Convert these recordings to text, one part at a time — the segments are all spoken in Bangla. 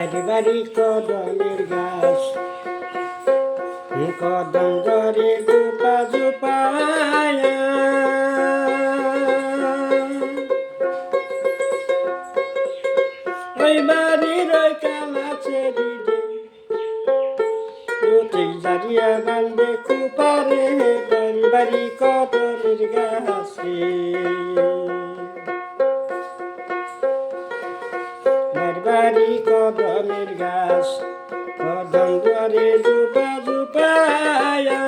বাড়ি কদমের গাছ কদম ধরে জুপা জুপায়া ওই বাড়ির ওই কালা ছেড়ি দে দাঁড়িয়া বান্ধে কুপারে বাড়ি বাড়ি কদমের গাছে বাড়ি কদমের গাছ কদম ধরে জুপা জুপায়া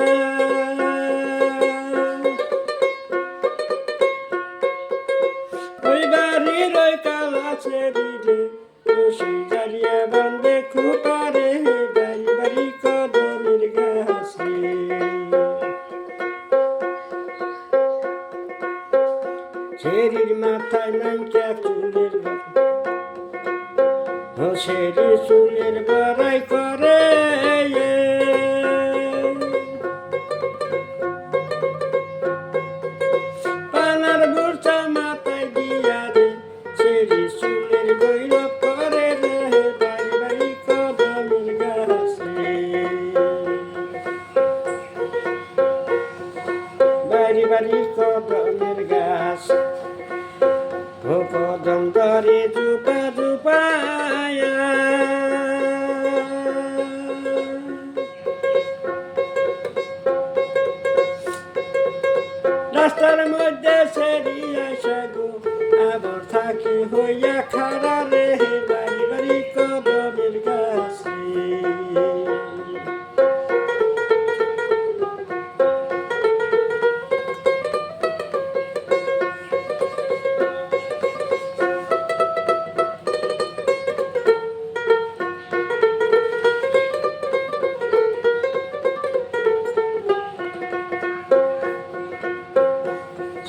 ওই বাড়ির ওই কালা ছেড়ি রে রশি জারিয়া বান্ধে খুপারে বাড়ি বাড়ি কদমের গাছে ছেড়ির মাথায় নাইকা চুলের সেরি চুলের বড়াই করে পানার বুড়া মাথায় দিয়া রে সেরি চুলের গৈরব করে রে বাড়ি বাড়ি কদমের গাছে বাড়ি বাড়ি কদমের গাছ ও কদম ধরে জুপা জুপায়া রাস্তার মধ্যে সেরিয়া সাগো আবার থাকি হইয়া খাড়া রে বাড়ি বাড়ি কদমের গাছে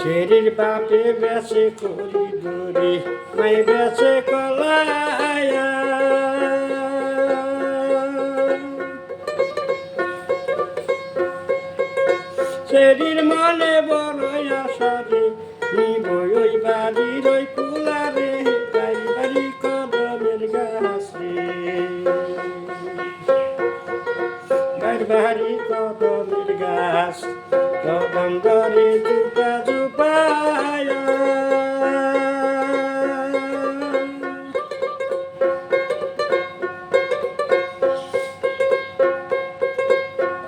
ছেড়ির বাপে বেছে করি দড়ি মাই বেছে কলায়া ছেড়ির মনে বড় আশা রে নিব ওই বাড়ির ওই ফুলারে বাড়ি বাড়ি কদমের গাছে বাড়ি বাড়ি কদমের গাছ কদম ধরে জুপা জুপায়া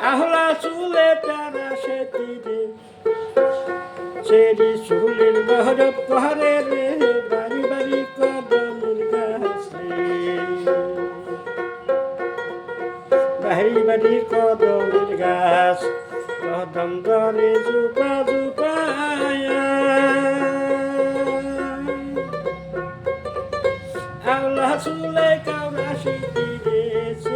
আহলা চুলে তারা সেটি রে সেরি চুলের বহরব করে রে বাড়ি বাড়ি কদমের গাছে বাড়ি বাড়ি কদমের গাছ কদম ধরে জুপা জুপায়া আওলা চুলে কাউরা শিখি গেছে